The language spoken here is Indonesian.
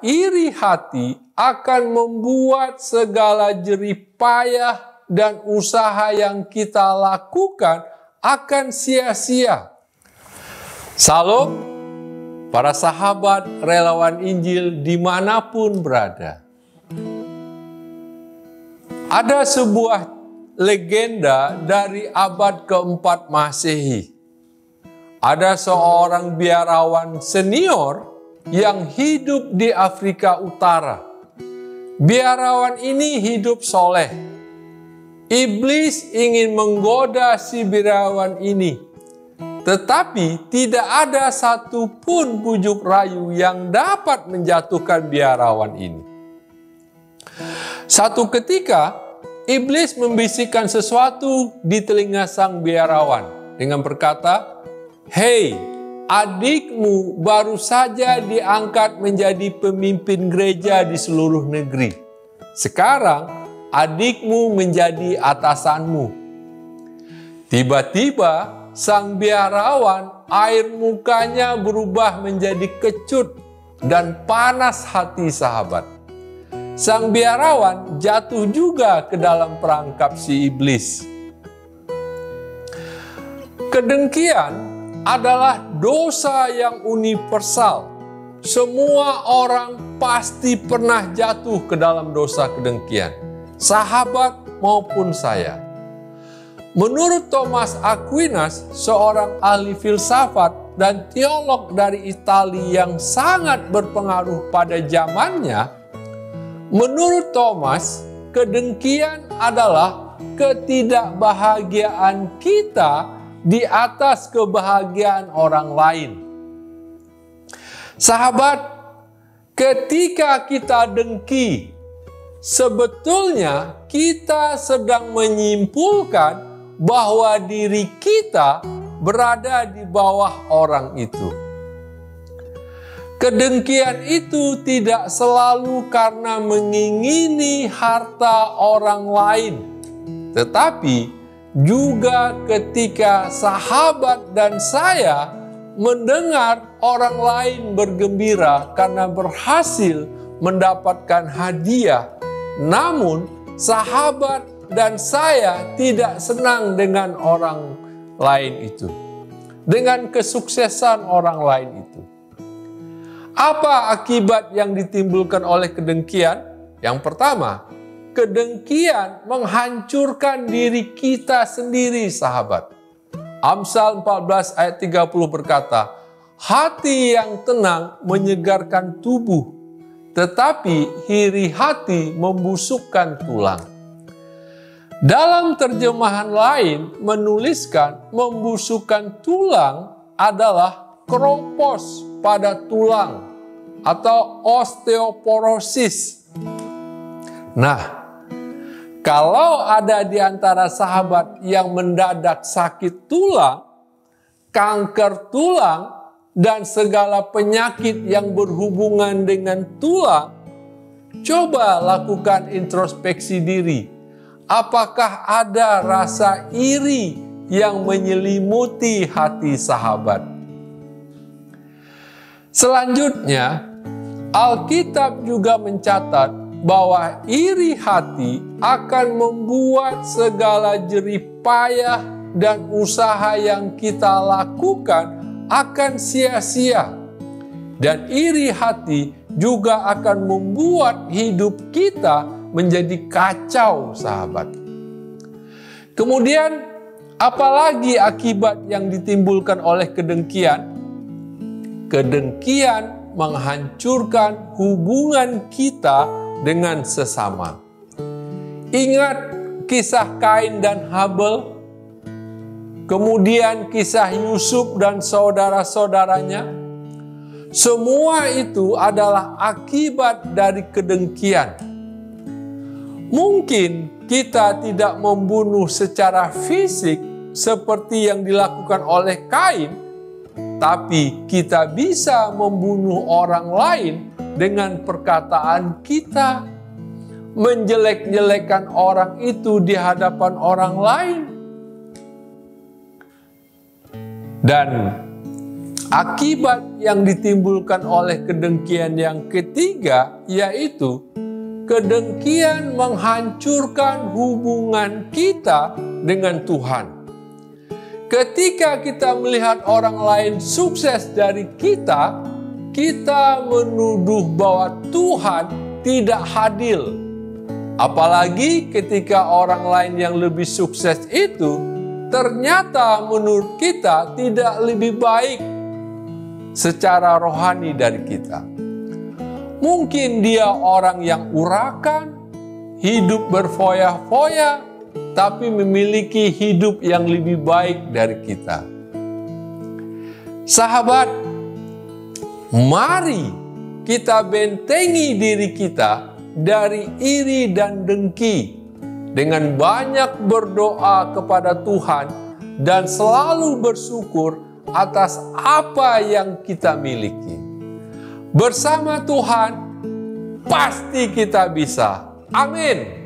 iri hati akan membuat segala jerih payah dan usaha yang kita lakukan akan sia-sia. Salam, para sahabat relawan Injil dimanapun berada. Ada sebuah legenda dari abad keempat Masehi. Ada seorang biarawan senior yang hidup di Afrika Utara. Biarawan ini hidup soleh. Iblis ingin menggoda si biarawan ini, tetapi tidak ada satupun bujuk rayu yang dapat menjatuhkan biarawan ini. Satu ketika, iblis membisikkan sesuatu di telinga sang biarawan dengan berkata, "Hei, adikmu baru saja diangkat menjadi pemimpin gereja di seluruh negeri. Sekarang adikmu menjadi atasanmu." Tiba-tiba sang biarawan, air mukanya berubah menjadi kecut dan panas hati sahabat. Sang biarawan jatuh juga ke dalam perangkap si iblis. Kedengkian adalah dosa yang universal. Semua orang pasti pernah jatuh ke dalam dosa kedengkian, sahabat maupun saya. Menurut Thomas Aquinas, seorang ahli filsafat dan teolog dari Italia yang sangat berpengaruh pada zamannya, menurut Thomas, kedengkian adalah ketidakbahagiaan kita di atas kebahagiaan orang lain. Sahabat, ketika kita dengki, sebetulnya kita sedang menyimpulkan bahwa diri kita berada di bawah orang itu. Kedengkian itu tidak selalu karena mengingini harta orang lain, tetapi juga ketika sahabat dan saya mendengar orang lain bergembira karena berhasil mendapatkan hadiah, namun sahabat dan saya tidak senang dengan orang lain itu, dengan kesuksesan orang lain itu. Apa akibat yang ditimbulkan oleh kedengkian? Yang pertama, kedengkian menghancurkan diri kita sendiri, sahabat. Amsal 14 ayat 30 berkata, "Hati yang tenang menyegarkan tubuh, tetapi iri hati membusukkan tulang." Dalam terjemahan lain menuliskan membusukkan tulang adalah keropos pada tulang atau osteoporosis. Nah, kalau ada di antara sahabat yang mendadak sakit tulang, kanker tulang, dan segala penyakit yang berhubungan dengan tulang, coba lakukan introspeksi diri. Apakah ada rasa iri yang menyelimuti hati sahabat? Selanjutnya, Alkitab juga mencatat bahwa iri hati akan membuat segala jerih payah dan usaha yang kita lakukan akan sia-sia. Dan iri hati juga akan membuat hidup kita menjadi kacau, sahabat. Kemudian, apalagi akibat yang ditimbulkan oleh kedengkian? Kedengkian menghancurkan hubungan kita dengan sesama. Ingat kisah Kain dan Habel, kemudian kisah Yusuf dan saudara-saudaranya. Semua itu adalah akibat dari kedengkian. Mungkin kita tidak membunuh secara fisik seperti yang dilakukan oleh Kain, tapi kita bisa membunuh orang lain dengan perkataan kita, menjelek-jelekan orang itu di hadapan orang lain. Dan Akibat yang ditimbulkan oleh kedengkian yang ketiga, yaitu kedengkian menghancurkan hubungan kita dengan Tuhan. Ketika kita melihat orang lain sukses dari kita, kita menuduh bahwa Tuhan tidak adil. Apalagi ketika orang lain yang lebih sukses itu ternyata menurut kita tidak lebih baik secara rohani dari kita. Mungkin dia orang yang urakan, hidup berfoya-foya, tapi memiliki hidup yang lebih baik dari kita. Sahabat, mari kita bentengi diri kita dari iri dan dengki dengan banyak berdoa kepada Tuhan dan selalu bersyukur atas apa yang kita miliki. Bersama Tuhan, pasti kita bisa. Amin.